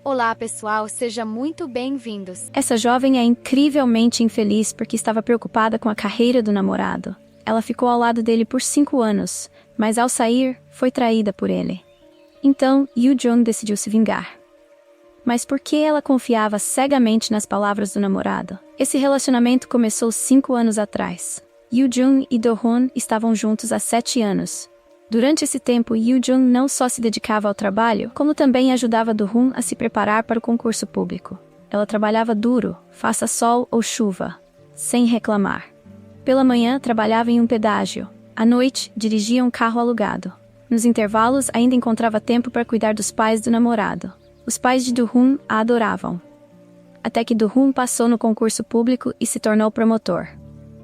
Olá pessoal, sejam muito bem-vindos. Essa jovem é incrivelmente infeliz porque estava preocupada com a carreira do namorado. Ela ficou ao lado dele por 5 anos, mas ao sair, foi traída por ele. Então, Yoo-jung decidiu se vingar. Mas por que ela confiava cegamente nas palavras do namorado? Esse relacionamento começou 5 anos atrás. Yoo-jung e Do-hoon estavam juntos há 7 anos. Durante esse tempo, Yoo-jung não só se dedicava ao trabalho, como também ajudava Do-hoon a se preparar para o concurso público. Ela trabalhava duro, faça sol ou chuva, sem reclamar. Pela manhã, trabalhava em um pedágio. À noite, dirigia um carro alugado. Nos intervalos, ainda encontrava tempo para cuidar dos pais do namorado. Os pais de Do-hoon a adoravam. Até que Do-hoon passou no concurso público e se tornou promotor.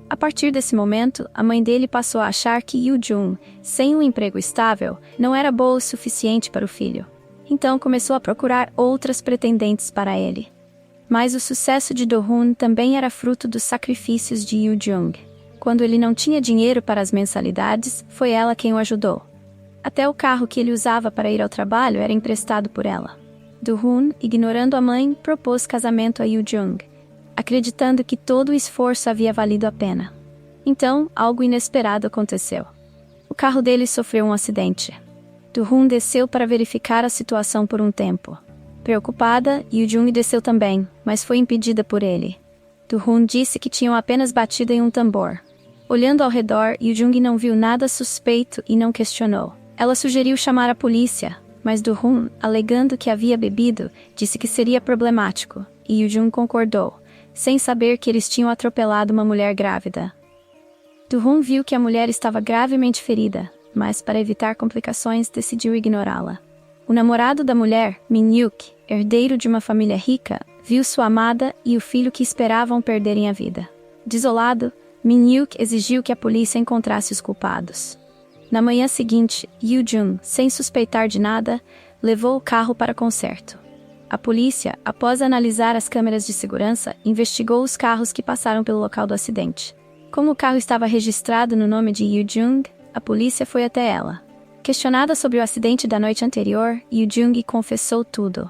A partir desse momento, a mãe dele passou a achar que Yoo-jung, sem um emprego estável, não era boa o suficiente para o filho. Então começou a procurar outras pretendentes para ele. Mas o sucesso de Do-hoon também era fruto dos sacrifícios de Yoo-jung. Quando ele não tinha dinheiro para as mensalidades, foi ela quem o ajudou. Até o carro que ele usava para ir ao trabalho era emprestado por ela. Do-hoon, ignorando a mãe, propôs casamento a Yoo-jung, acreditando que todo o esforço havia valido a pena. Então, algo inesperado aconteceu. O carro dele sofreu um acidente. Do-hoon desceu para verificar a situação por um tempo. Preocupada, Yoo-jung desceu também, mas foi impedida por ele. Do-hoon disse que tinham apenas batido em um tambor. Olhando ao redor, Yoo-jung não viu nada suspeito e não questionou. Ela sugeriu chamar a polícia, mas Do-hoon, alegando que havia bebido, disse que seria problemático, e Yoo-jung concordou, sem saber que eles tinham atropelado uma mulher grávida. Do-hoon viu que a mulher estava gravemente ferida, mas para evitar complicações decidiu ignorá-la. O namorado da mulher, Min-hyuk, herdeiro de uma família rica, viu sua amada e o filho que esperavam perderem a vida. Desolado, Min-hyuk exigiu que a polícia encontrasse os culpados. Na manhã seguinte, Yoo-jung, sem suspeitar de nada, levou o carro para conserto. A polícia, após analisar as câmeras de segurança, investigou os carros que passaram pelo local do acidente. Como o carro estava registrado no nome de Yoo-jung, a polícia foi até ela. Questionada sobre o acidente da noite anterior, Yoo-jung confessou tudo.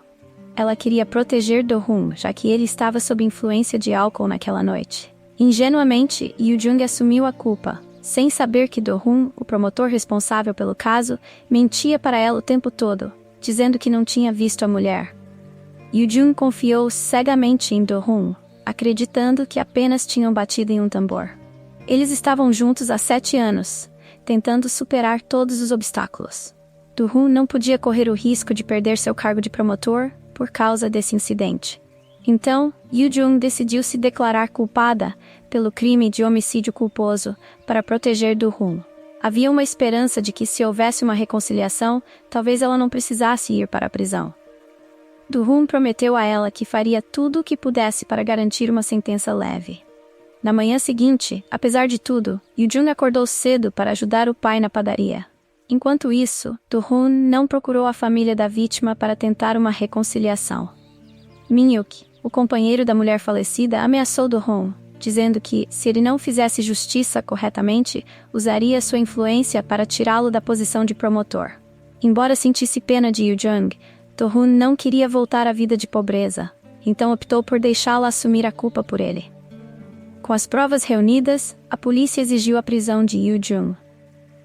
Ela queria proteger Do-hoon, já que ele estava sob influência de álcool naquela noite. Ingenuamente, Yoo-jung assumiu a culpa, sem saber que Do-hoon, o promotor responsável pelo caso, mentia para ela o tempo todo, dizendo que não tinha visto a mulher. Yoo-jung confiou cegamente em Do-hoon, acreditando que apenas tinham batido em um tambor. Eles estavam juntos há 7 anos, tentando superar todos os obstáculos. Do-hoon não podia correr o risco de perder seu cargo de promotor por causa desse incidente. Então, Yoo-jung decidiu se declarar culpada pelo crime de homicídio culposo para proteger Do-hoon. Havia uma esperança de que se houvesse uma reconciliação, talvez ela não precisasse ir para a prisão. Do-hoon prometeu a ela que faria tudo o que pudesse para garantir uma sentença leve. Na manhã seguinte, apesar de tudo, Yoo-jung acordou cedo para ajudar o pai na padaria. Enquanto isso, Do-hoon não procurou a família da vítima para tentar uma reconciliação. Min-hyuk, o companheiro da mulher falecida, ameaçou Do-hoon, dizendo que, se ele não fizesse justiça corretamente, usaria sua influência para tirá-lo da posição de promotor. Embora sentisse pena de Yoo-jung, Do-hoon não queria voltar à vida de pobreza, então optou por deixá-la assumir a culpa por ele. Com as provas reunidas, a polícia exigiu a prisão de Yoo-jung.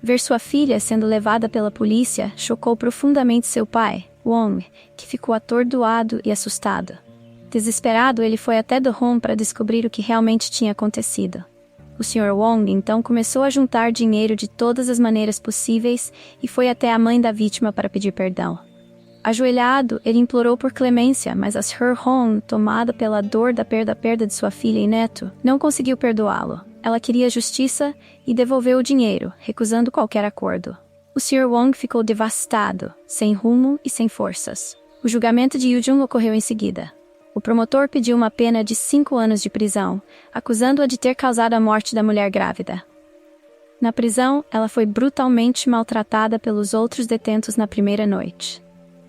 Ver sua filha sendo levada pela polícia chocou profundamente seu pai, Wong, que ficou atordoado e assustado. Desesperado, ele foi até Do-hoon para descobrir o que realmente tinha acontecido. O Sr. Wong então começou a juntar dinheiro de todas as maneiras possíveis e foi até a mãe da vítima para pedir perdão. Ajoelhado, ele implorou por clemência, mas a Seo-hong, tomada pela dor da perda de sua filha e neto, não conseguiu perdoá-lo. Ela queria justiça e devolveu o dinheiro, recusando qualquer acordo. O Sr. Wong ficou devastado, sem rumo e sem forças. O julgamento de Yoo-jung ocorreu em seguida. O promotor pediu uma pena de 5 anos de prisão, acusando-a de ter causado a morte da mulher grávida. Na prisão, ela foi brutalmente maltratada pelos outros detentos na primeira noite.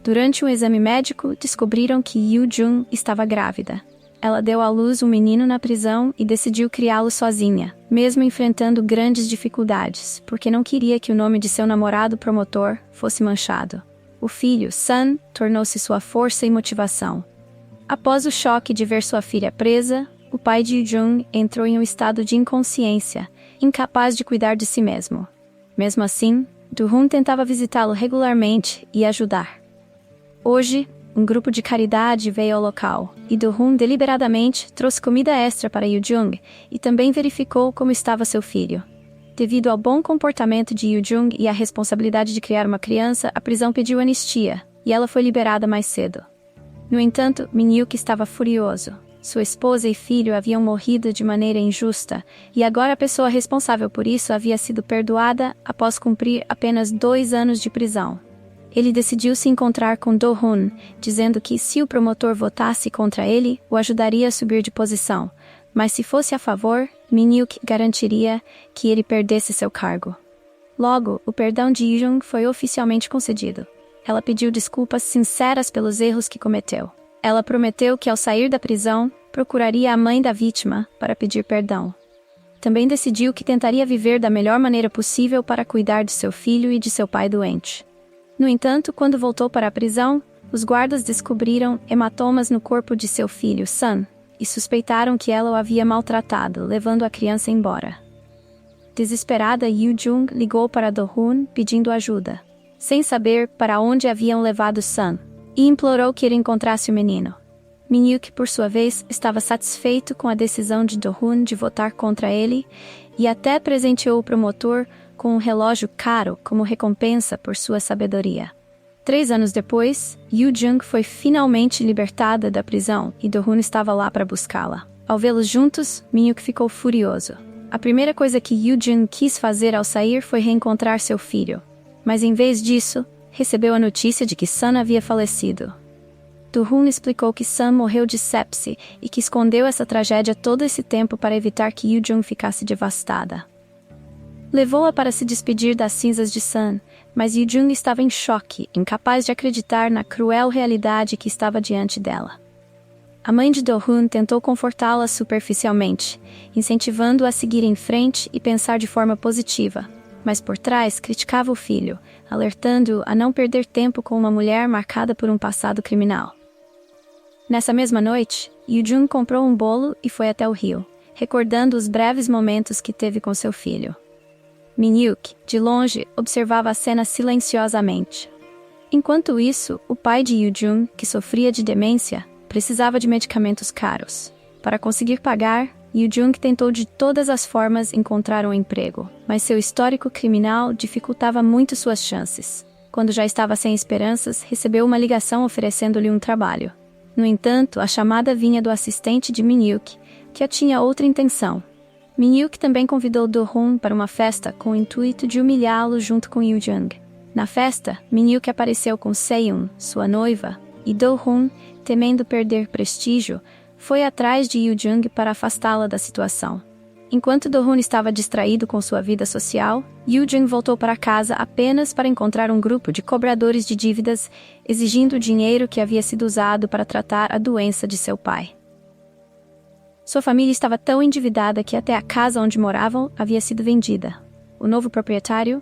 Durante um exame médico, descobriram que Yoo-jung estava grávida. Ela deu à luz um menino na prisão e decidiu criá-lo sozinha, mesmo enfrentando grandes dificuldades, porque não queria que o nome de seu namorado promotor fosse manchado. O filho, Sun, tornou-se sua força e motivação. Após o choque de ver sua filha presa, o pai de Yoo-jung entrou em um estado de inconsciência, incapaz de cuidar de si mesmo. Mesmo assim, Do-hoon tentava visitá-lo regularmente e ajudar. Hoje, um grupo de caridade veio ao local, e Do-hoon deliberadamente trouxe comida extra para Yoo-jung e também verificou como estava seu filho. Devido ao bom comportamento de Yoo-jung e à responsabilidade de criar uma criança, a prisão pediu anistia, e ela foi liberada mais cedo. No entanto, Min-hyuk estava furioso. Sua esposa e filho haviam morrido de maneira injusta, e agora a pessoa responsável por isso havia sido perdoada após cumprir apenas 2 anos de prisão. Ele decidiu se encontrar com Do-hoon, dizendo que se o promotor votasse contra ele, o ajudaria a subir de posição, mas se fosse a favor, Min-hyuk garantiria que ele perdesse seu cargo. Logo, o perdão de Yoo-jung foi oficialmente concedido. Ela pediu desculpas sinceras pelos erros que cometeu. Ela prometeu que, ao sair da prisão, procuraria a mãe da vítima para pedir perdão. Também decidiu que tentaria viver da melhor maneira possível para cuidar de seu filho e de seu pai doente. No entanto, quando voltou para a prisão, os guardas descobriram hematomas no corpo de seu filho, Sun, e suspeitaram que ela o havia maltratado, levando a criança embora. Desesperada, Yoo-jung ligou para Do-hoon pedindo ajuda, sem saber para onde haviam levado Sun, e implorou que ele encontrasse o menino. Min-hyuk, por sua vez, estava satisfeito com a decisão de Do-hoon de votar contra ele e até presenteou o promotor com um relógio caro como recompensa por sua sabedoria. 3 anos depois, Yoo-jung foi finalmente libertada da prisão e Do-hoon estava lá para buscá-la. Ao vê-los juntos, Min-hyuk ficou furioso. A primeira coisa que Yoo-jung quis fazer ao sair foi reencontrar seu filho, mas em vez disso, recebeu a notícia de que Sun havia falecido. Do-hoon explicou que Sun morreu de sepse e que escondeu essa tragédia todo esse tempo para evitar que Yoo-jung ficasse devastada. Levou-a para se despedir das cinzas de Sun, mas Yoo-jung estava em choque, incapaz de acreditar na cruel realidade que estava diante dela. A mãe de Do-hoon tentou confortá-la superficialmente, incentivando-a a seguir em frente e pensar de forma positiva, mas por trás criticava o filho, alertando-o a não perder tempo com uma mulher marcada por um passado criminal. Nessa mesma noite, Yoo-jung comprou um bolo e foi até o rio, recordando os breves momentos que teve com seu filho. Min-hyuk, de longe, observava a cena silenciosamente. Enquanto isso, o pai de Yoo-jung, que sofria de demência, precisava de medicamentos caros. Para conseguir pagar, Yoo-jung tentou de todas as formas encontrar um emprego, mas seu histórico criminal dificultava muito suas chances. Quando já estava sem esperanças, recebeu uma ligação oferecendo-lhe um trabalho. No entanto, a chamada vinha do assistente de Min-hyuk, que tinha outra intenção. Min-hyuk também convidou Do-hoon para uma festa com o intuito de humilhá-lo junto com Yoo-jung. Na festa, Min-hyuk apareceu com Se-yoon, sua noiva, e Do-hoon, temendo perder prestígio, foi atrás de Yoo-jung para afastá-la da situação. Enquanto Do-hoon estava distraído com sua vida social, Yoo-jung voltou para casa apenas para encontrar um grupo de cobradores de dívidas exigindo o dinheiro que havia sido usado para tratar a doença de seu pai. Sua família estava tão endividada que até a casa onde moravam havia sido vendida. O novo proprietário?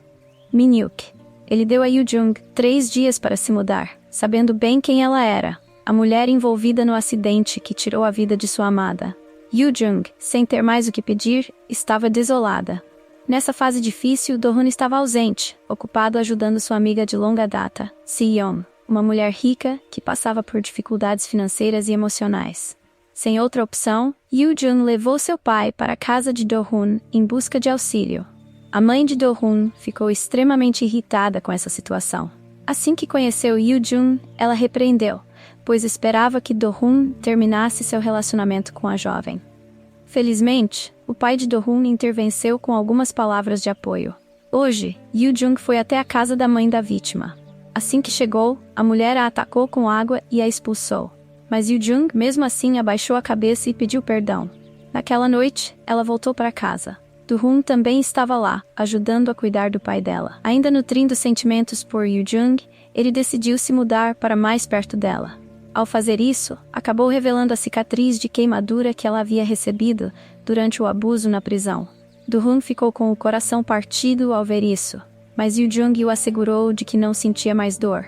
Min-hyuk. Ele deu a Yoo-jung 3 dias para se mudar, sabendo bem quem ela era, a mulher envolvida no acidente que tirou a vida de sua amada. Yoo-jung, sem ter mais o que pedir, estava desolada. Nessa fase difícil, Do-hoon estava ausente, ocupado ajudando sua amiga de longa data, Se-yeon, uma mulher rica que passava por dificuldades financeiras e emocionais. Sem outra opção, Yoo-jung levou seu pai para a casa de Do-hoon em busca de auxílio. A mãe de Do-hoon ficou extremamente irritada com essa situação. Assim que conheceu Yoo-jung, ela repreendeu, pois esperava que Do-hoon terminasse seu relacionamento com a jovem. Felizmente, o pai de Do-hoon intervenceu com algumas palavras de apoio. Hoje, Yoo-jung foi até a casa da mãe da vítima. Assim que chegou, a mulher a atacou com água e a expulsou. Mas Yoo-jung, mesmo assim, abaixou a cabeça e pediu perdão. Naquela noite, ela voltou para casa. Do-hoon também estava lá, ajudando a cuidar do pai dela. Ainda nutrindo sentimentos por Yoo-jung, ele decidiu se mudar para mais perto dela. Ao fazer isso, acabou revelando a cicatriz de queimadura que ela havia recebido durante o abuso na prisão. Do-hoon ficou com o coração partido ao ver isso, mas Yoo-jung o assegurou de que não sentia mais dor.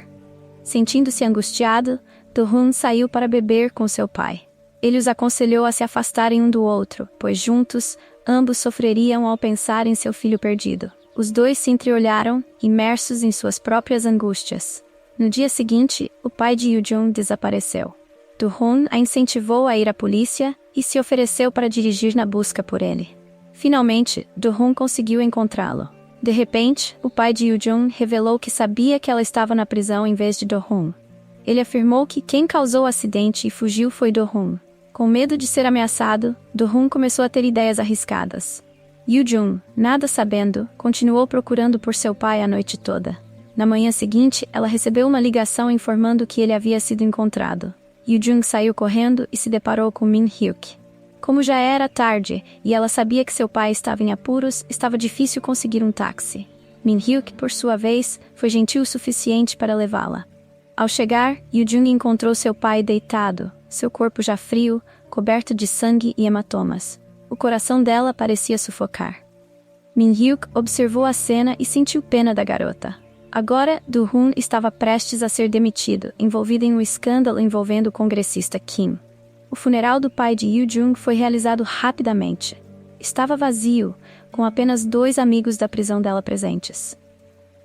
Sentindo-se angustiado, Do-hoon saiu para beber com seu pai. Ele os aconselhou a se afastarem um do outro, pois juntos, ambos sofreriam ao pensar em seu filho perdido. Os dois se entreolharam, imersos em suas próprias angústias. No dia seguinte, o pai de Yoo-jung desapareceu. Do-hoon a incentivou a ir à polícia e se ofereceu para dirigir na busca por ele. Finalmente, Do-hoon conseguiu encontrá-lo. De repente, o pai de Yoo-jung revelou que sabia que ela estava na prisão em vez de Do-hoon. Ele afirmou que quem causou o acidente e fugiu foi Do-hoon. Com medo de ser ameaçado, Do-hoon começou a ter ideias arriscadas. Yoo-jung, nada sabendo, continuou procurando por seu pai a noite toda. Na manhã seguinte, ela recebeu uma ligação informando que ele havia sido encontrado. Yoo-jung saiu correndo e se deparou com Min-hyuk. Como já era tarde e ela sabia que seu pai estava em apuros, estava difícil conseguir um táxi. Min-hyuk, por sua vez, foi gentil o suficiente para levá-la. Ao chegar, Yoo-jung encontrou seu pai deitado, seu corpo já frio, coberto de sangue e hematomas. O coração dela parecia sufocar. Min-hyuk observou a cena e sentiu pena da garota. Agora, Do-hoon estava prestes a ser demitido, envolvido em um escândalo envolvendo o congressista Kim. O funeral do pai de Yoo-jung foi realizado rapidamente. Estava vazio, com apenas 2 amigos da prisão dela presentes.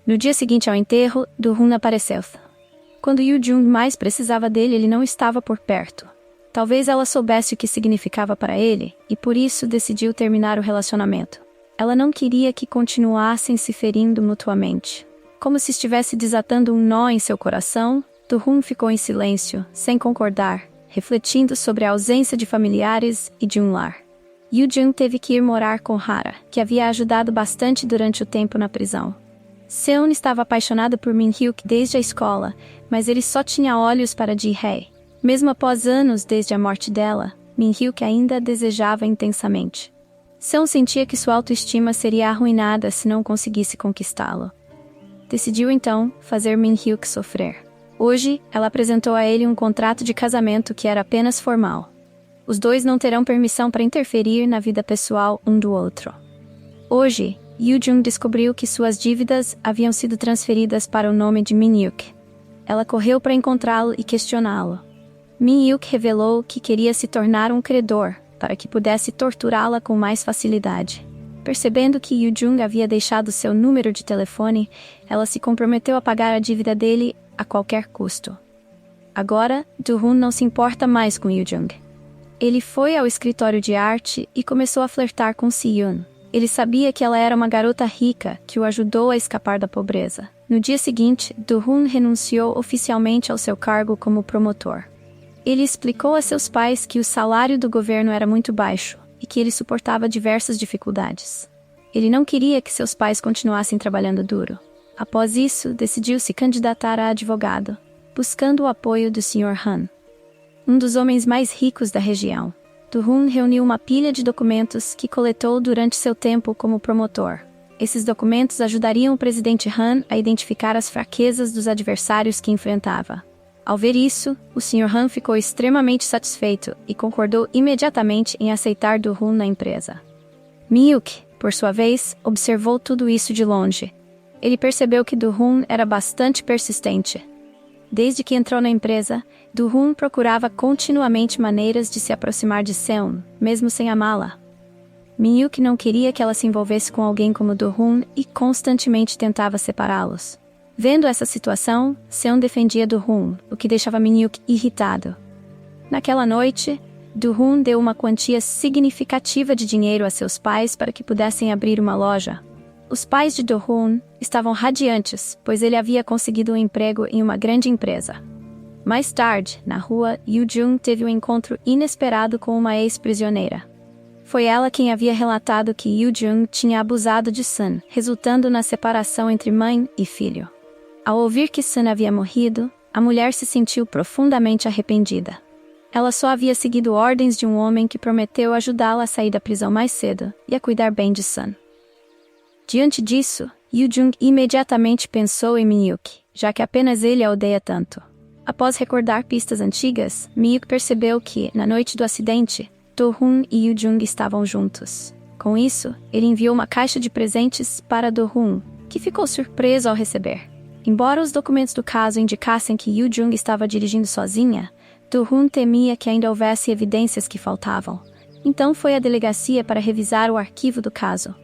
No dia seguinte ao enterro, Do-hoon apareceu. Quando Yoo-jung mais precisava dele, ele não estava por perto. Talvez ela soubesse o que significava para ele, e por isso decidiu terminar o relacionamento. Ela não queria que continuassem se ferindo mutuamente. Como se estivesse desatando um nó em seu coração, Do-hoon ficou em silêncio, sem concordar, refletindo sobre a ausência de familiares e de um lar. Yoo-jung teve que ir morar com Hara, que havia ajudado bastante durante o tempo na prisão. Seon estava apaixonado por Min-hyuk desde a escola, mas ele só tinha olhos para Ji-hae. Mesmo após anos desde a morte dela, Min-hyuk ainda a desejava intensamente. Seon sentia que sua autoestima seria arruinada se não conseguisse conquistá-lo. Decidiu então fazer Min-hyuk sofrer. Hoje, ela apresentou a ele um contrato de casamento que era apenas formal. Os dois não terão permissão para interferir na vida pessoal um do outro. Hoje, Yoo-jung descobriu que suas dívidas haviam sido transferidas para o nome de Min-hyuk. Ela correu para encontrá-lo e questioná-lo. Min-hyuk revelou que queria se tornar um credor, para que pudesse torturá-la com mais facilidade. Percebendo que Yoo-jung havia deixado seu número de telefone, ela se comprometeu a pagar a dívida dele a qualquer custo. Agora, Do-hoon não se importa mais com Yoo-jung. Ele foi ao escritório de arte e começou a flertar com Si-yoon. Ele sabia que ela era uma garota rica que o ajudou a escapar da pobreza. No dia seguinte, Do-hoon renunciou oficialmente ao seu cargo como promotor. Ele explicou a seus pais que o salário do governo era muito baixo e que ele suportava diversas dificuldades. Ele não queria que seus pais continuassem trabalhando duro. Após isso, decidiu se candidatar a advogado, buscando o apoio do Sr. Han, um dos homens mais ricos da região. Do-hoon reuniu uma pilha de documentos que coletou durante seu tempo como promotor. Esses documentos ajudariam o presidente Han a identificar as fraquezas dos adversários que enfrentava. Ao ver isso, o Sr. Han ficou extremamente satisfeito e concordou imediatamente em aceitar Do-hoon na empresa. Min-hyuk, por sua vez, observou tudo isso de longe. Ele percebeu que Do-hoon era bastante persistente. Desde que entrou na empresa, Do-hoon procurava continuamente maneiras de se aproximar de Seon, mesmo sem amá-la. Min-hyuk não queria que ela se envolvesse com alguém como Do-hoon e constantemente tentava separá-los. Vendo essa situação, Seon defendia Do-hoon, o que deixava Min-hyuk irritado. Naquela noite, Do-hoon deu uma quantia significativa de dinheiro a seus pais para que pudessem abrir uma loja. Os pais de Do-hoon estavam radiantes, pois ele havia conseguido um emprego em uma grande empresa. Mais tarde, na rua, Yoo-jung teve um encontro inesperado com uma ex-prisioneira. Foi ela quem havia relatado que Yoo-jung tinha abusado de Sun, resultando na separação entre mãe e filho. Ao ouvir que Sun havia morrido, a mulher se sentiu profundamente arrependida. Ela só havia seguido ordens de um homem que prometeu ajudá-la a sair da prisão mais cedo e a cuidar bem de Sun. Diante disso, Yoo-jung imediatamente pensou em Min-hyuk, já que apenas ele a odeia tanto. Após recordar pistas antigas, Min-hyuk percebeu que, na noite do acidente, Do-hoon e Yoo-jung estavam juntos. Com isso, ele enviou uma caixa de presentes para Do-hoon, que ficou surpreso ao receber. Embora os documentos do caso indicassem que Yoo Jung estava dirigindo sozinha, Do-hoon temia que ainda houvesse evidências que faltavam. Então foi à delegacia para revisar o arquivo do caso.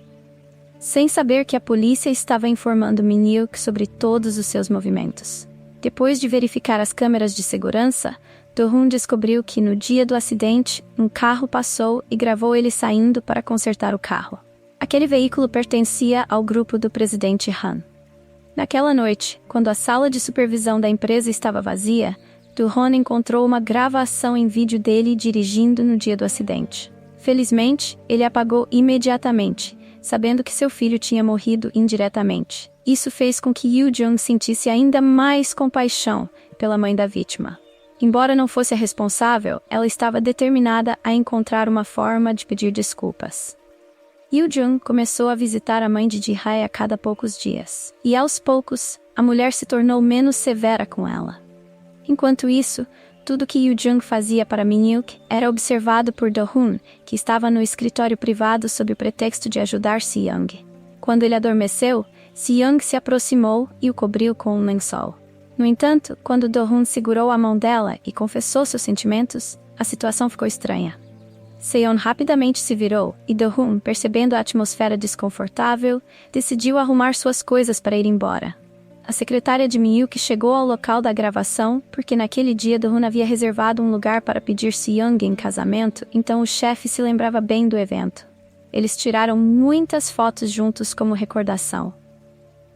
Sem saber que a polícia estava informando Min-hyuk sobre todos os seus movimentos. Depois de verificar as câmeras de segurança, Do-hoon descobriu que no dia do acidente, um carro passou e gravou ele saindo para consertar o carro. Aquele veículo pertencia ao grupo do presidente Han. Naquela noite, quando a sala de supervisão da empresa estava vazia, Do-hoon encontrou uma gravação em vídeo dele dirigindo no dia do acidente. Felizmente, ele apagou imediatamente, sabendo que seu filho tinha morrido indiretamente. Isso fez com que Yoo Jung sentisse ainda mais compaixão pela mãe da vítima. Embora não fosse a responsável, ela estava determinada a encontrar uma forma de pedir desculpas. Yoo Jung começou a visitar a mãe de Ji-hae a cada poucos dias. E aos poucos, a mulher se tornou menos severa com ela. Enquanto isso, tudo que Yoo Jung fazia para Min-hyuk era observado por Do-hoon, que estava no escritório privado sob o pretexto de ajudar Se-young. Quando ele adormeceu, Se-young se aproximou e o cobriu com um lençol. No entanto, quando Do-hoon segurou a mão dela e confessou seus sentimentos, a situação ficou estranha. Se-yeon rapidamente se virou e Do-hoon, percebendo a atmosfera desconfortável, decidiu arrumar suas coisas para ir embora. A secretária de Min-hyuk chegou ao local da gravação porque naquele dia Do-hoon havia reservado um lugar para pedir Se-young em casamento, então o chefe se lembrava bem do evento. Eles tiraram muitas fotos juntos como recordação.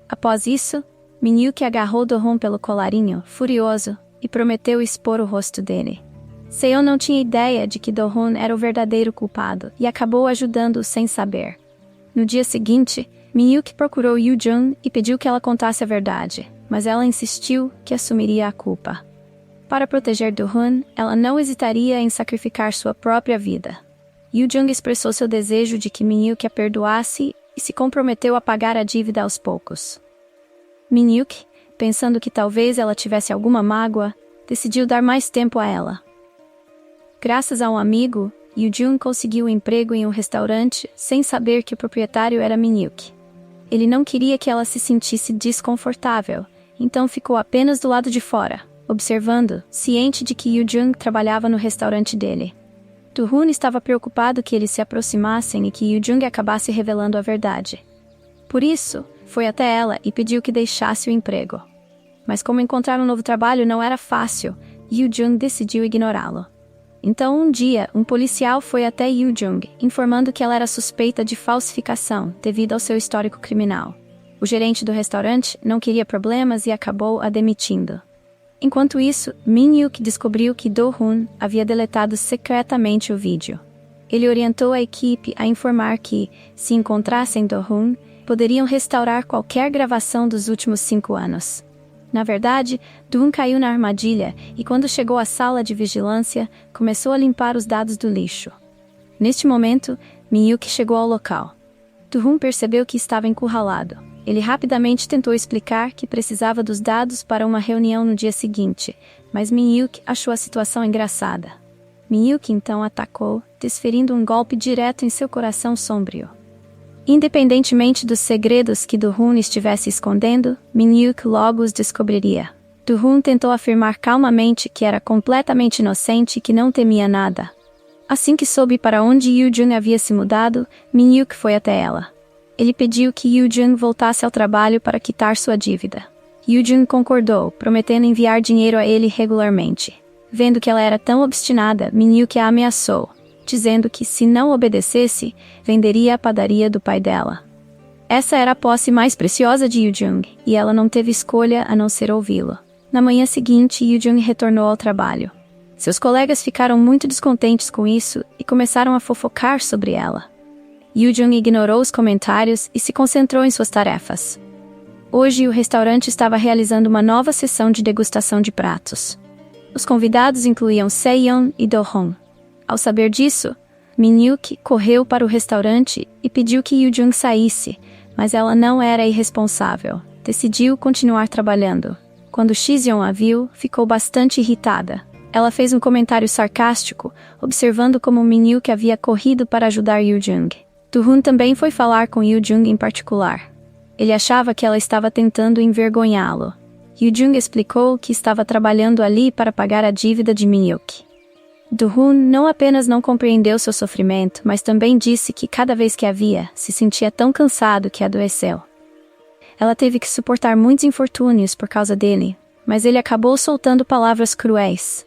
Após isso, Min-hyuk agarrou Do-hoon pelo colarinho, furioso, e prometeu expor o rosto dele. Se-yeon não tinha ideia de que Do-hoon era o verdadeiro culpado e acabou ajudando-o sem saber. No dia seguinte, Min-hyuk procurou Yoo Jung e pediu que ela contasse a verdade, mas ela insistiu que assumiria a culpa. Para proteger Do-hoon, ela não hesitaria em sacrificar sua própria vida. Yoo Jung expressou seu desejo de que Min-hyuk a perdoasse e se comprometeu a pagar a dívida aos poucos. Min-hyuk, pensando que talvez ela tivesse alguma mágoa, decidiu dar mais tempo a ela. Graças a um amigo, Yoo Jung conseguiu um emprego em um restaurante sem saber que o proprietário era Min-hyuk. Ele não queria que ela se sentisse desconfortável, então ficou apenas do lado de fora, observando, ciente de que Yoo Jung trabalhava no restaurante dele. Do-hoon estava preocupado que eles se aproximassem e que Yoo Jung acabasse revelando a verdade. Por isso, foi até ela e pediu que deixasse o emprego. Mas como encontrar um novo trabalho não era fácil, Yoo Jung decidiu ignorá-lo. Então, um dia, um policial foi até Yoo Jung, informando que ela era suspeita de falsificação devido ao seu histórico criminal. O gerente do restaurante não queria problemas e acabou a demitindo. Enquanto isso, Min-hyuk descobriu que Do-hoon havia deletado secretamente o vídeo. Ele orientou a equipe a informar que, se encontrassem Do-hoon, poderiam restaurar qualquer gravação dos últimos 5 anos. Na verdade, Do-hoon caiu na armadilha e quando chegou à sala de vigilância, começou a limpar os dados do lixo. Neste momento, Min-hyuk chegou ao local. Do-hoon percebeu que estava encurralado. Ele rapidamente tentou explicar que precisava dos dados para uma reunião no dia seguinte, mas Min-hyuk achou a situação engraçada. Min-hyuk então atacou, desferindo um golpe direto em seu coração sombrio. Independentemente dos segredos que Do-hoon estivesse escondendo, Min-hyuk logo os descobriria. Do-hoon tentou afirmar calmamente que era completamente inocente e que não temia nada. Assim que soube para onde Yoo Jung havia se mudado, Min-hyuk foi até ela. Ele pediu que Yoo Jung voltasse ao trabalho para quitar sua dívida. Yoo Jung concordou, prometendo enviar dinheiro a ele regularmente. Vendo que ela era tão obstinada, Min-hyuk a ameaçou, dizendo que, se não obedecesse, venderia a padaria do pai dela. Essa era a posse mais preciosa de Yoo Jung, e ela não teve escolha a não ser ouvi-lo. Na manhã seguinte, Yoo Jung retornou ao trabalho. Seus colegas ficaram muito descontentes com isso e começaram a fofocar sobre ela. Yoo Jung ignorou os comentários e se concentrou em suas tarefas. Hoje, o restaurante estava realizando uma nova sessão de degustação de pratos. Os convidados incluíam Se-yeon e Do-hoon. Ao saber disso, Min-hyuk correu para o restaurante e pediu que Yoo Jung saísse, mas ela não era irresponsável. Decidiu continuar trabalhando. Quando Shizeon a viu, ficou bastante irritada. Ela fez um comentário sarcástico, observando como Min-hyuk havia corrido para ajudar Yoo Jung. Do-hoon também foi falar com Yoo Jung em particular. Ele achava que ela estava tentando envergonhá-lo. Yoo-jung explicou que estava trabalhando ali para pagar a dívida de Min-hyuk. Do-hoon não apenas não compreendeu seu sofrimento, mas também disse que cada vez que a via, se sentia tão cansado que adoeceu. Ela teve que suportar muitos infortúnios por causa dele, mas ele acabou soltando palavras cruéis.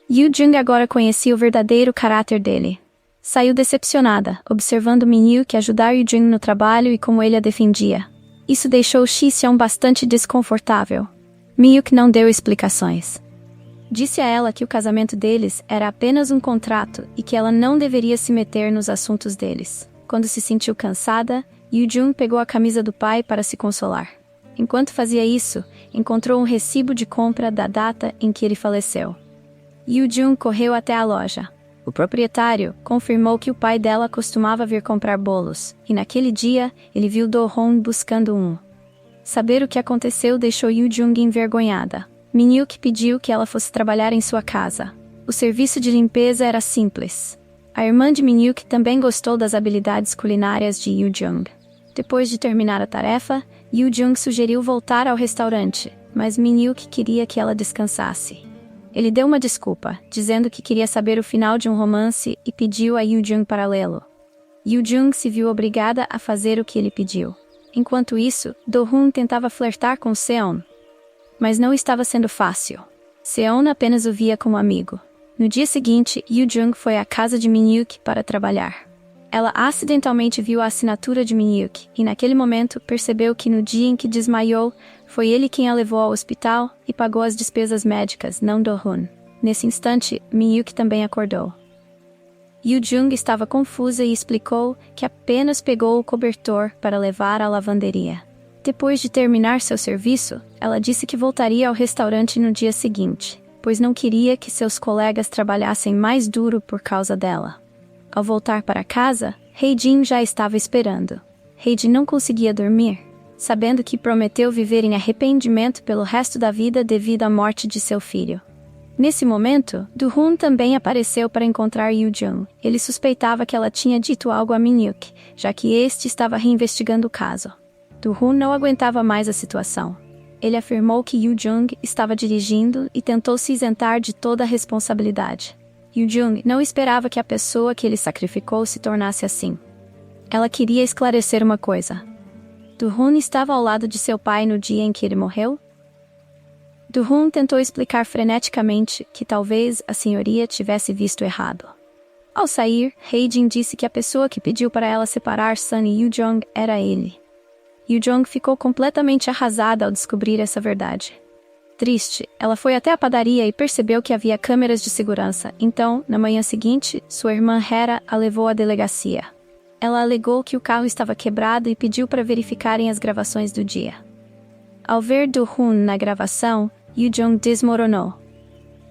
Yoo-jung agora conhecia o verdadeiro caráter dele. Saiu decepcionada, observando Min-hyuk ajudar Yoo-jung no trabalho e como ele a defendia. Isso deixou Shi-seon bastante desconfortável. Min-hyuk não deu explicações. Disse a ela que o casamento deles era apenas um contrato e que ela não deveria se meter nos assuntos deles. Quando se sentiu cansada, Yoo-jung pegou a camisa do pai para se consolar. Enquanto fazia isso, encontrou um recibo de compra da data em que ele faleceu. Yoo-jung correu até a loja. O proprietário confirmou que o pai dela costumava vir comprar bolos, e naquele dia, ele viu Do-hoon buscando um. Saber o que aconteceu deixou Yoo-jung envergonhada. Min-hyuk pediu que ela fosse trabalhar em sua casa. O serviço de limpeza era simples. A irmã de Min-hyuk também gostou das habilidades culinárias de Yoo-jung. Depois de terminar a tarefa, Yoo-jung sugeriu voltar ao restaurante, mas Min-hyuk queria que ela descansasse. Ele deu uma desculpa, dizendo que queria saber o final de um romance e pediu a Yoo-jung para lê-lo. Yoo-jung se viu obrigada a fazer o que ele pediu. Enquanto isso, Do-hoon tentava flertar com Seon. Mas não estava sendo fácil. Seon apenas o via como amigo. No dia seguinte, Yoo-jung foi à casa de Min-hyuk para trabalhar. Ela acidentalmente viu a assinatura de Min-hyuk e naquele momento percebeu que no dia em que desmaiou, foi ele quem a levou ao hospital e pagou as despesas médicas, não Do-hoon. Nesse instante, Min-hyuk também acordou. Yoo-jung estava confusa e explicou que apenas pegou o cobertor para levar à lavanderia. Depois de terminar seu serviço, ela disse que voltaria ao restaurante no dia seguinte, pois não queria que seus colegas trabalhassem mais duro por causa dela. Ao voltar para casa, Hae-jin já estava esperando. Hae-jin não conseguia dormir, sabendo que prometeu viver em arrependimento pelo resto da vida devido à morte de seu filho. Nesse momento, Do-hoon também apareceu para encontrar Yoo-jung. Ele suspeitava que ela tinha dito algo a Min-hyuk, já que este estava reinvestigando o caso. Do-hoon não aguentava mais a situação. Ele afirmou que Yoo-jung estava dirigindo e tentou se isentar de toda a responsabilidade. Yoo-jung não esperava que a pessoa que ele sacrificou se tornasse assim. Ela queria esclarecer uma coisa. Do-hoon estava ao lado de seu pai no dia em que ele morreu? Do-hoon tentou explicar freneticamente que talvez a senhoria tivesse visto errado. Ao sair, Hae-jin disse que a pessoa que pediu para ela separar Sun e Yoo-jung era ele. Yoo-jung ficou completamente arrasada ao descobrir essa verdade. Triste, ela foi até a padaria e percebeu que havia câmeras de segurança. Então, na manhã seguinte, sua irmã Hera a levou à delegacia. Ela alegou que o carro estava quebrado e pediu para verificarem as gravações do dia. Ao ver Do-hoon na gravação, Yoo-jung desmoronou.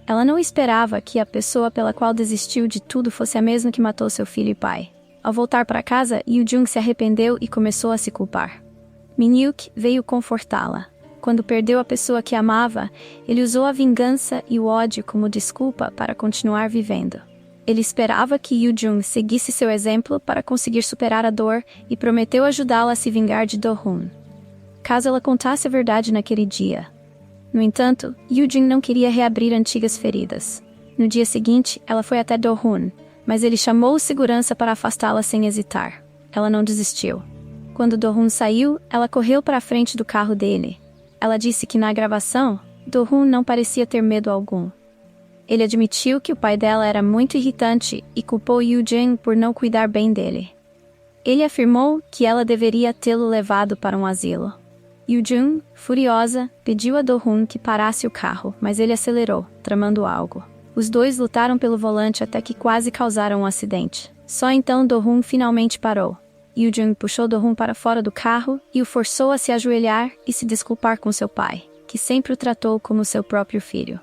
Ela não esperava que a pessoa pela qual desistiu de tudo fosse a mesma que matou seu filho e pai. Ao voltar para casa, Yoo-jung se arrependeu e começou a se culpar. Min-hyuk veio confortá-la. Quando perdeu a pessoa que amava, ele usou a vingança e o ódio como desculpa para continuar vivendo. Ele esperava que Yoo-jung seguisse seu exemplo para conseguir superar a dor e prometeu ajudá-la a se vingar de Do-hoon, caso ela contasse a verdade naquele dia. No entanto, Yoo-jung não queria reabrir antigas feridas. No dia seguinte, ela foi até Do-hoon, mas ele chamou o segurança para afastá-la sem hesitar. Ela não desistiu. Quando Do-hoon saiu, ela correu para a frente do carro dele. Ela disse que na gravação, Do-hoon não parecia ter medo algum. Ele admitiu que o pai dela era muito irritante e culpou Yoo-jung por não cuidar bem dele. Ele afirmou que ela deveria tê-lo levado para um asilo. Yoo-jung, furiosa, pediu a Do-hoon que parasse o carro, mas ele acelerou, tramando algo. Os dois lutaram pelo volante até que quase causaram um acidente. Só então Do-hoon finalmente parou. Yoo-jung puxou Do-hoon para fora do carro e o forçou a se ajoelhar e se desculpar com seu pai, que sempre o tratou como seu próprio filho.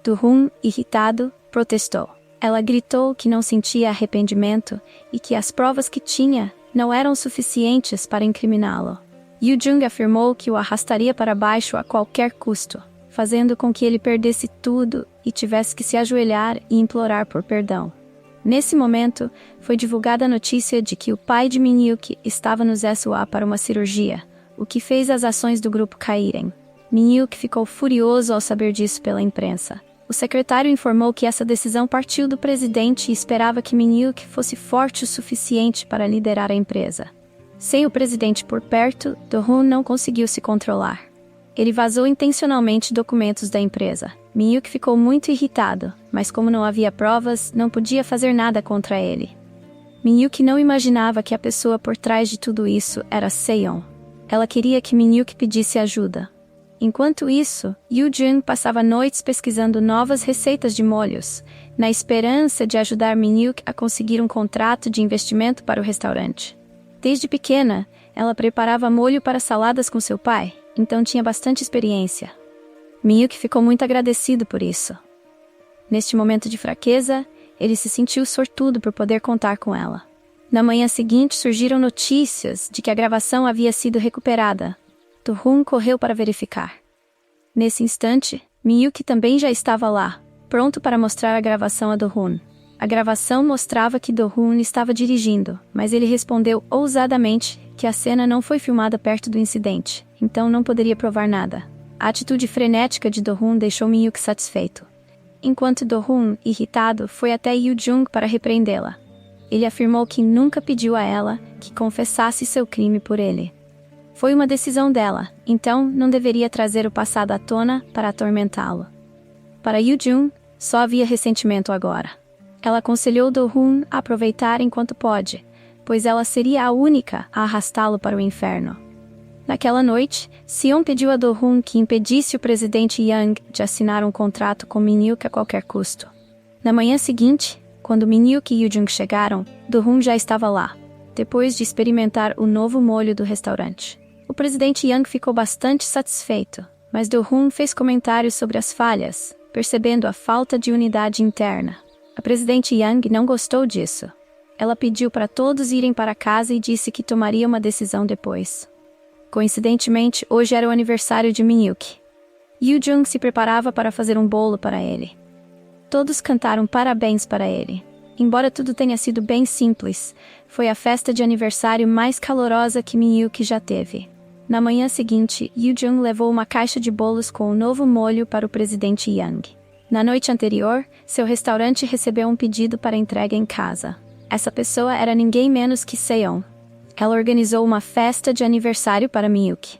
Do-hoon, irritado, protestou. Ela gritou que não sentia arrependimento e que as provas que tinha não eram suficientes para incriminá-lo. Yoo-jung afirmou que o arrastaria para baixo a qualquer custo, fazendo com que ele perdesse tudo e tivesse que se ajoelhar e implorar por perdão. Nesse momento, foi divulgada a notícia de que o pai de Min-hyuk estava no SUA para uma cirurgia, o que fez as ações do grupo caírem. Min-hyuk ficou furioso ao saber disso pela imprensa. O secretário informou que essa decisão partiu do presidente e esperava que Min-hyuk fosse forte o suficiente para liderar a empresa. Sem o presidente por perto, Do-hoon não conseguiu se controlar. Ele vazou intencionalmente documentos da empresa. Min-hyuk ficou muito irritado, mas como não havia provas, não podia fazer nada contra ele. Min-hyuk não imaginava que a pessoa por trás de tudo isso era Se-yeon. Ela queria que Min-hyuk pedisse ajuda. Enquanto isso, Yoo-jung passava noites pesquisando novas receitas de molhos, na esperança de ajudar Min-hyuk a conseguir um contrato de investimento para o restaurante. Desde pequena, ela preparava molho para saladas com seu pai, então tinha bastante experiência. Min-hyuk ficou muito agradecido por isso. Neste momento de fraqueza, ele se sentiu sortudo por poder contar com ela. Na manhã seguinte surgiram notícias de que a gravação havia sido recuperada. Do-hoon correu para verificar. Nesse instante, Min-hyuk também já estava lá, pronto para mostrar a gravação a Do-hoon. A gravação mostrava que Do-hoon estava dirigindo, mas ele respondeu ousadamente que a cena não foi filmada perto do incidente, então não poderia provar nada. A atitude frenética de Do-hoon deixou Min-hyuk satisfeito. Enquanto Do-hoon, irritado, foi até Yoo-jung para repreendê-la. Ele afirmou que nunca pediu a ela que confessasse seu crime por ele. Foi uma decisão dela, então não deveria trazer o passado à tona para atormentá-lo. Para Yoo-jung, só havia ressentimento agora. Ela aconselhou Do-hoon a aproveitar enquanto pode, pois ela seria a única a arrastá-lo para o inferno. Naquela noite, Se-yeon pediu a Do-hoon que impedisse o presidente Young de assinar um contrato com Min-hyuk a qualquer custo. Na manhã seguinte, quando Min-hyuk e Yoo-jung chegaram, Do-hoon já estava lá, depois de experimentar o novo molho do restaurante. O presidente Young ficou bastante satisfeito, mas Do-hoon fez comentários sobre as falhas, percebendo a falta de unidade interna. A presidente Young não gostou disso. Ela pediu para todos irem para casa e disse que tomaria uma decisão depois. Coincidentemente, hoje era o aniversário de Min-hyuk. Yoo-jung se preparava para fazer um bolo para ele. Todos cantaram parabéns para ele. Embora tudo tenha sido bem simples, foi a festa de aniversário mais calorosa que Min-hyuk já teve. Na manhã seguinte, Yoo-jung levou uma caixa de bolos com o novo molho para o presidente Young. Na noite anterior, seu restaurante recebeu um pedido para entrega em casa. Essa pessoa era ninguém menos que Se-yeon. Ela organizou uma festa de aniversário para Min-hyuk.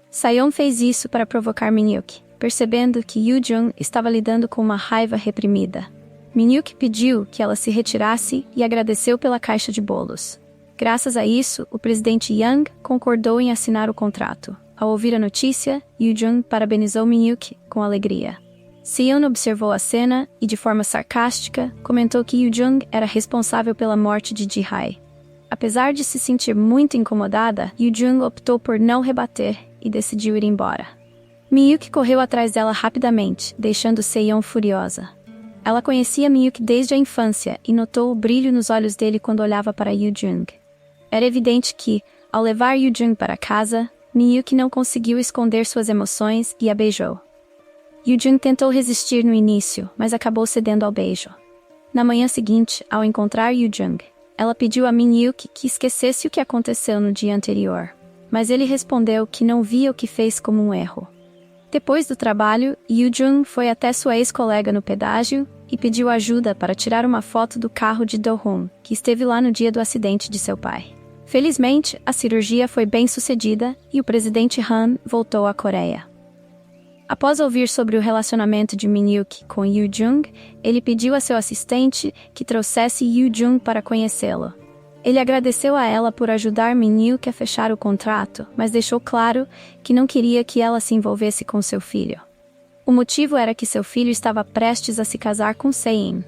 Se-yeon fez isso para provocar Min-hyuk, percebendo que Yoo-jung estava lidando com uma raiva reprimida. Min-hyuk pediu que ela se retirasse e agradeceu pela caixa de bolos. Graças a isso, o presidente Young concordou em assinar o contrato. Ao ouvir a notícia, Yoo-jung parabenizou Min-hyuk com alegria. Se-yeon observou a cena e, de forma sarcástica, comentou que Yoo-jung era responsável pela morte de Ji-hae. Apesar de se sentir muito incomodada, Yoo-jung optou por não rebater e decidiu ir embora. Min-hyuk correu atrás dela rapidamente, deixando Se-yeon furiosa. Ela conhecia Min-hyuk desde a infância e notou o brilho nos olhos dele quando olhava para Yoo-jung. Era evidente que, ao levar Yoo-jung para casa, Min-hyuk não conseguiu esconder suas emoções e a beijou. Yoo-jung tentou resistir no início, mas acabou cedendo ao beijo. Na manhã seguinte, ao encontrar Yoo-jung, ela pediu a Min-hyuk que esquecesse o que aconteceu no dia anterior, mas ele respondeu que não via o que fez como um erro. Depois do trabalho, Yoo-jung foi até sua ex-colega no pedágio e pediu ajuda para tirar uma foto do carro de Do-hoon, que esteve lá no dia do acidente de seu pai. Felizmente, a cirurgia foi bem sucedida e o presidente Han voltou à Coreia. Após ouvir sobre o relacionamento de Min-hyuk com Yoo-jung, ele pediu a seu assistente que trouxesse Yoo-jung para conhecê-lo. Ele agradeceu a ela por ajudar Min-hyuk a fechar o contrato, mas deixou claro que não queria que ela se envolvesse com seu filho. O motivo era que seu filho estava prestes a se casar com Se-in.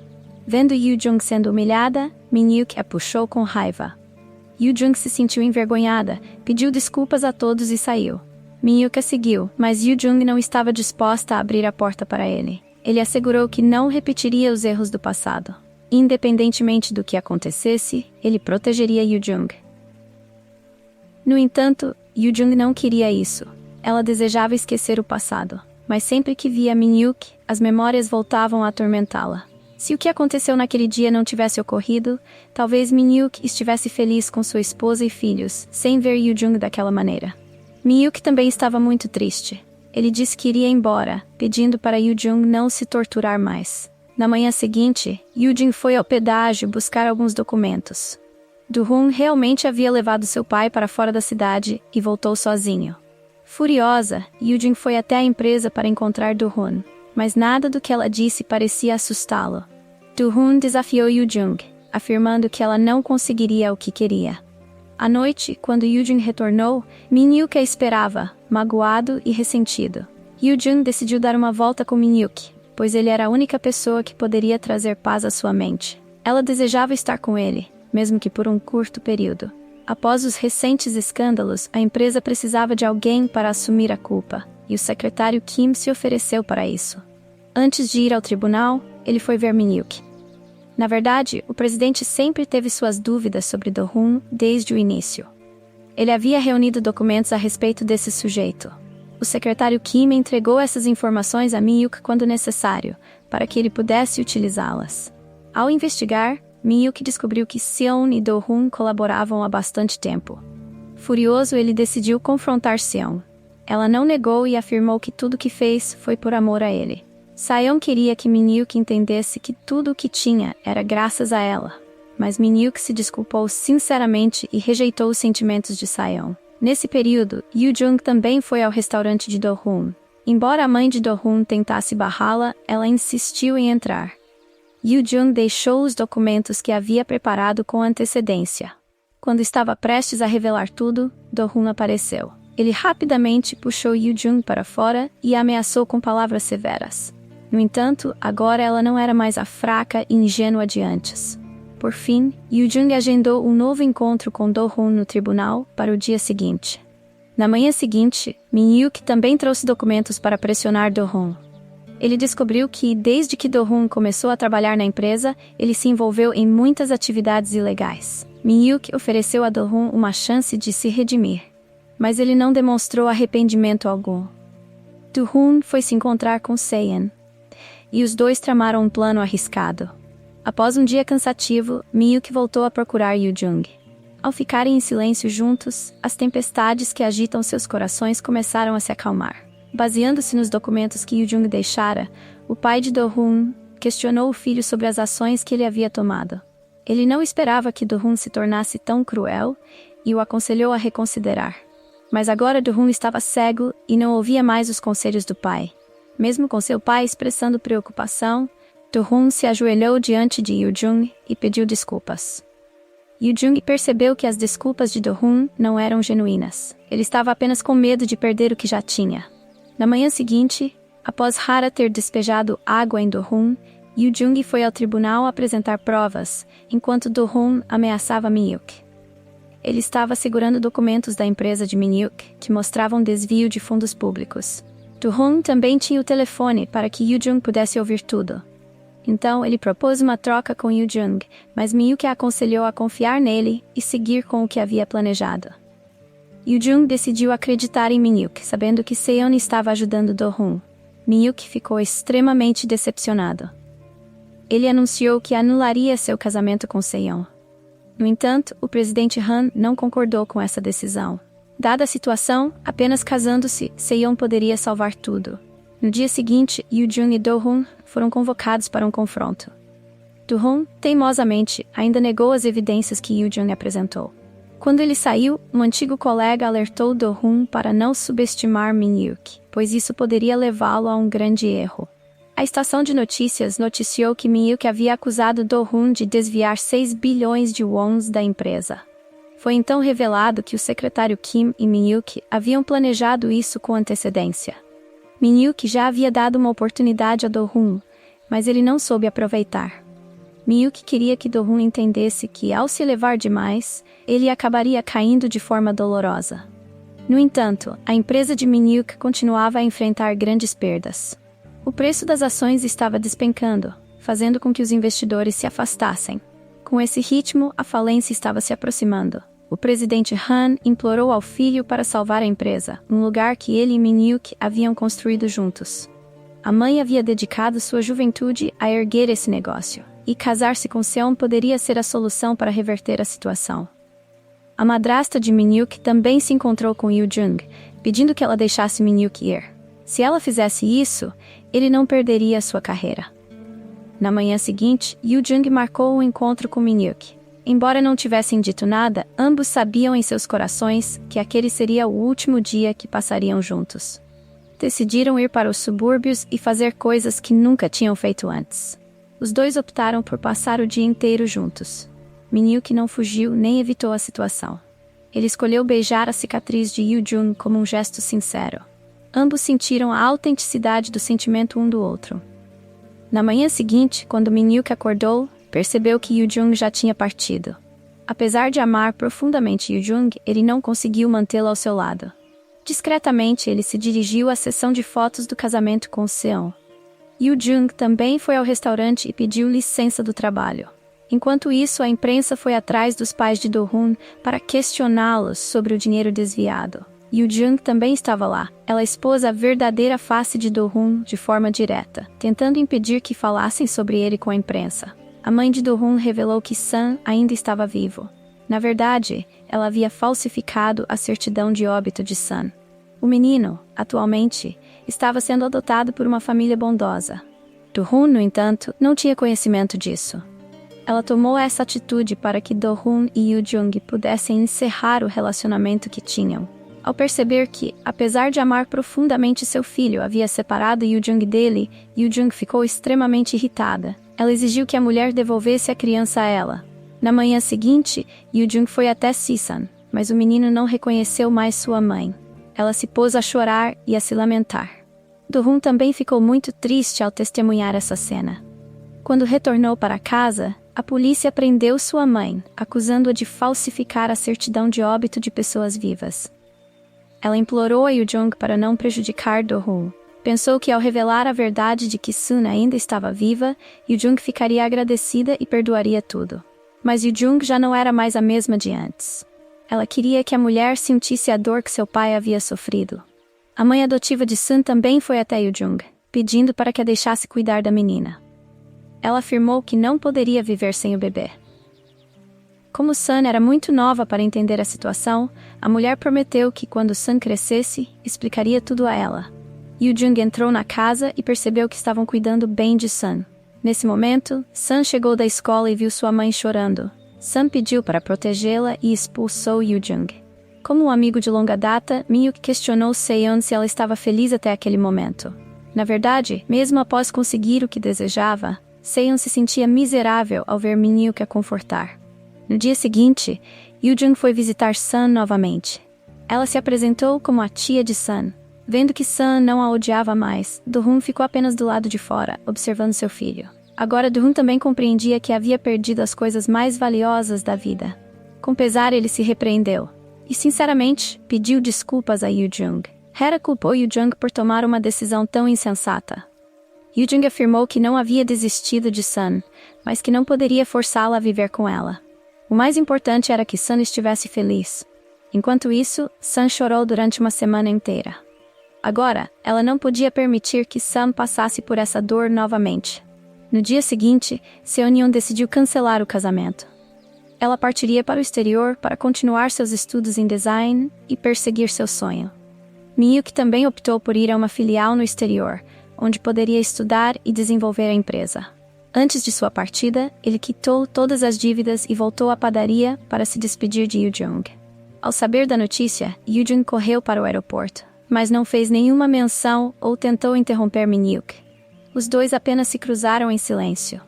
Vendo Yoo-jung sendo humilhada, Min-hyuk a puxou com raiva. Yoo-jung se sentiu envergonhada, pediu desculpas a todos e saiu. Min-hyuk a seguiu, mas Yoo-jung não estava disposta a abrir a porta para ele. Ele assegurou que não repetiria os erros do passado. Independentemente do que acontecesse, ele protegeria Yoo-jung. No entanto, Yoo-jung não queria isso. Ela desejava esquecer o passado, mas sempre que via Min-hyuk, as memórias voltavam a atormentá-la. Se o que aconteceu naquele dia não tivesse ocorrido, talvez Min-hyuk estivesse feliz com sua esposa e filhos, sem ver Yoo-jung daquela maneira. Min-hyuk também estava muito triste. Ele disse que iria embora, pedindo para Yoo-jung não se torturar mais. Na manhã seguinte, Yoo-jung foi ao pedágio buscar alguns documentos. Do-hun realmente havia levado seu pai para fora da cidade e voltou sozinho. Furiosa, Yoo-jung foi até a empresa para encontrar Do-hun, mas nada do que ela disse parecia assustá-lo. Do-hun desafiou Yoo-jung, afirmando que ela não conseguiria o que queria. À noite, quando Yoo-jung retornou, Min-hyuk a esperava, magoado e ressentido. Yoo-jung decidiu dar uma volta com Min-hyuk, pois ele era a única pessoa que poderia trazer paz à sua mente. Ela desejava estar com ele, mesmo que por um curto período. Após os recentes escândalos, a empresa precisava de alguém para assumir a culpa, e o secretário Kim se ofereceu para isso. Antes de ir ao tribunal, ele foi ver Min-hyuk. Na verdade, o presidente sempre teve suas dúvidas sobre Do-hun desde o início. Ele havia reunido documentos a respeito desse sujeito. O secretário Kim entregou essas informações a Min-hyuk quando necessário, para que ele pudesse utilizá-las. Ao investigar, Min-hyuk descobriu que Seon e Do-hun colaboravam há bastante tempo. Furioso, ele decidiu confrontar Seon. Ela não negou e afirmou que tudo o que fez foi por amor a ele. Seon queria que Min-hyuk entendesse que tudo o que tinha era graças a ela, mas Min-hyuk se desculpou sinceramente e rejeitou os sentimentos de Seon. Nesse período, Yoo-jung também foi ao restaurante de Do-hun. Embora a mãe de Do-hun tentasse barrá-la, ela insistiu em entrar. Yoo-jung deixou os documentos que havia preparado com antecedência. Quando estava prestes a revelar tudo, Do-hun apareceu. Ele rapidamente puxou Yoo-jung para fora e a ameaçou com palavras severas. No entanto, agora ela não era mais a fraca e ingênua de antes. Por fim, Yoo-jung agendou um novo encontro com Do-hun no tribunal para o dia seguinte. Na manhã seguinte, Min-hyuk também trouxe documentos para pressionar Do-hun. Ele descobriu que, desde que Do-hun começou a trabalhar na empresa, ele se envolveu em muitas atividades ilegais. Min-hyuk ofereceu a Do-hun uma chance de se redimir, mas ele não demonstrou arrependimento algum. Do-hun foi se encontrar com Seon, e os dois tramaram um plano arriscado. Após um dia cansativo, Min-hyuk voltou a procurar Yoo-jung. Ao ficarem em silêncio juntos, as tempestades que agitam seus corações começaram a se acalmar. Baseando-se nos documentos que Yoo-jung deixara, o pai de Do-hun questionou o filho sobre as ações que ele havia tomado. Ele não esperava que Do-hun se tornasse tão cruel e o aconselhou a reconsiderar. Mas agora Do-hun estava cego e não ouvia mais os conselhos do pai. Mesmo com seu pai expressando preocupação, Do-hun se ajoelhou diante de Yoo-jung e pediu desculpas. Yoo-jung percebeu que as desculpas de Do-hun não eram genuínas. Ele estava apenas com medo de perder o que já tinha. Na manhã seguinte, após Hara ter despejado água em Do-hun, Yoo-jung foi ao tribunal apresentar provas, enquanto Do-hun ameaçava Min-hyuk. Ele estava segurando documentos da empresa de Min-hyuk, que mostravam desvio de fundos públicos. Do-hun também tinha o telefone para que Yoo-jung pudesse ouvir tudo. Então, ele propôs uma troca com Yoo-jung, mas Min-hyuk a aconselhou a confiar nele e seguir com o que havia planejado. Yoo-jung decidiu acreditar em Min-hyuk, sabendo que Seon estava ajudando Do-hun. Min-hyuk ficou extremamente decepcionado. Ele anunciou que anularia seu casamento com Seon. No entanto, o presidente Han não concordou com essa decisão. Dada a situação, apenas casando-se, Seon poderia salvar tudo. No dia seguinte, Yoo-jung e Do-hun foram convocados para um confronto. Do-hun, teimosamente, ainda negou as evidências que Yoo-jung apresentou. Quando ele saiu, um antigo colega alertou Do-hun para não subestimar Min-hyuk, pois isso poderia levá-lo a um grande erro. A estação de notícias noticiou que Min-hyuk havia acusado Do-hun de desviar 6 bilhões de wons da empresa. Foi então revelado que o secretário Kim e Min-hyuk haviam planejado isso com antecedência. Min-hyuk já havia dado uma oportunidade a Do-hun, mas ele não soube aproveitar. Min-hyuk queria que Do-hun entendesse que, ao se elevar demais, ele acabaria caindo de forma dolorosa. No entanto, a empresa de Min-hyuk continuava a enfrentar grandes perdas. O preço das ações estava despencando, fazendo com que os investidores se afastassem. Com esse ritmo, a falência estava se aproximando. O presidente Han implorou ao filho para salvar a empresa, um lugar que ele e Min-hyuk haviam construído juntos. A mãe havia dedicado sua juventude a erguer esse negócio, e casar-se com Seon poderia ser a solução para reverter a situação. A madrasta de Min-hyuk também se encontrou com Yoo-jung, pedindo que ela deixasse Min-hyuk ir. Se ela fizesse isso, ele não perderia sua carreira. Na manhã seguinte, Yoo Jung marcou um encontro com Min-hyuk. Embora não tivessem dito nada, ambos sabiam em seus corações que aquele seria o último dia que passariam juntos. Decidiram ir para os subúrbios e fazer coisas que nunca tinham feito antes. Os dois optaram por passar o dia inteiro juntos. Min-hyuk não fugiu nem evitou a situação. Ele escolheu beijar a cicatriz de Yoo Jung como um gesto sincero. Ambos sentiram a autenticidade do sentimento um do outro. Na manhã seguinte, quando Min-hyuk acordou, percebeu que Yoo Jung já tinha partido. Apesar de amar profundamente Yoo Jung, ele não conseguiu mantê-lo ao seu lado. Discretamente, ele se dirigiu à sessão de fotos do casamento com Seon. Yoo Jung também foi ao restaurante e pediu licença do trabalho. Enquanto isso, a imprensa foi atrás dos pais de Do-hoon para questioná-los sobre o dinheiro desviado. Yoo Jung também estava lá. Ela expôs a verdadeira face de Do-hoon de forma direta, tentando impedir que falassem sobre ele com a imprensa. A mãe de Do-hoon revelou que Sun ainda estava vivo. Na verdade, ela havia falsificado a certidão de óbito de Sun. O menino, atualmente, estava sendo adotado por uma família bondosa. Do-hoon, no entanto, não tinha conhecimento disso. Ela tomou essa atitude para que Do-hoon e Yoo Jung pudessem encerrar o relacionamento que tinham. Ao perceber que, apesar de amar profundamente seu filho, havia separado Yoo Jung dele, Yoo Jung ficou extremamente irritada. Ela exigiu que a mulher devolvesse a criança a ela. Na manhã seguinte, Yoo Jung foi até Si-san, mas o menino não reconheceu mais sua mãe. Ela se pôs a chorar e a se lamentar. Do-hoon também ficou muito triste ao testemunhar essa cena. Quando retornou para casa, a polícia prendeu sua mãe, acusando-a de falsificar a certidão de óbito de pessoas vivas. Ela implorou a Yoo Jung para não prejudicar Do-hoon. Pensou que ao revelar a verdade de que Sun ainda estava viva, Yoo Jung ficaria agradecida e perdoaria tudo. Mas Yoo Jung já não era mais a mesma de antes. Ela queria que a mulher sentisse a dor que seu pai havia sofrido. A mãe adotiva de Sun também foi até Yoo Jung, pedindo para que a deixasse cuidar da menina. Ela afirmou que não poderia viver sem o bebê. Como Sun era muito nova para entender a situação, a mulher prometeu que quando Sun crescesse, explicaria tudo a ela. Yoo Jung entrou na casa e percebeu que estavam cuidando bem de Sun. Nesse momento, Sun chegou da escola e viu sua mãe chorando. Sun pediu para protegê-la e expulsou Yoo Jung. Como um amigo de longa data, Min-hyuk questionou Seon se ela estava feliz até aquele momento. Na verdade, mesmo após conseguir o que desejava, Seon se sentia miserável ao ver Min-hyuk a confortar. No dia seguinte, Yoo Jung foi visitar Sun novamente. Ela se apresentou como a tia de Sun. Vendo que Sun não a odiava mais, Do-hoon ficou apenas do lado de fora, observando seu filho. Agora Do-hoon também compreendia que havia perdido as coisas mais valiosas da vida. Com pesar, ele se repreendeu. E, sinceramente, pediu desculpas a Yoo Jung. Hera culpou Yoo Jung por tomar uma decisão tão insensata. Yoo Jung afirmou que não havia desistido de Sun, mas que não poderia forçá-la a viver com ela. O mais importante era que Sun estivesse feliz. Enquanto isso, Sun chorou durante uma semana inteira. Agora, ela não podia permitir que Sun passasse por essa dor novamente. No dia seguinte, Seon-yeon decidiu cancelar o casamento. Ela partiria para o exterior para continuar seus estudos em design e perseguir seu sonho. Min-hyuk também optou por ir a uma filial no exterior, onde poderia estudar e desenvolver a empresa. Antes de sua partida, ele quitou todas as dívidas e voltou à padaria para se despedir de Yoo Jung. Ao saber da notícia, Yoo Jung correu para o aeroporto, mas não fez nenhuma menção ou tentou interromper Min-hyuk. Os dois apenas se cruzaram em silêncio.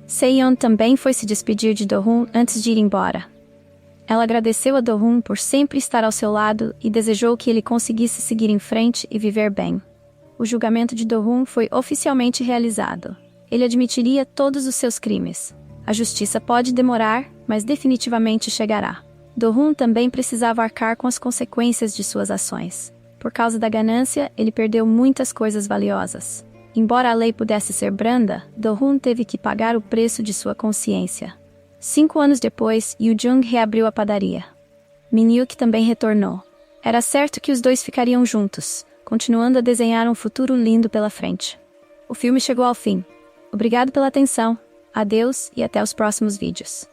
Seon também foi se despedir de Do-hoon antes de ir embora. Ela agradeceu a Do-hoon por sempre estar ao seu lado e desejou que ele conseguisse seguir em frente e viver bem. O julgamento de Do-hoon foi oficialmente realizado. Ele admitiria todos os seus crimes. A justiça pode demorar, mas definitivamente chegará. Do-hoon também precisava arcar com as consequências de suas ações. Por causa da ganância, ele perdeu muitas coisas valiosas. Embora a lei pudesse ser branda, Do-hoon teve que pagar o preço de sua consciência. 5 anos depois, Yoo Jung reabriu a padaria. Min-hyuk também retornou. Era certo que os dois ficariam juntos, continuando a desenhar um futuro lindo pela frente. O filme chegou ao fim. Obrigado pela atenção. Adeus e até os próximos vídeos.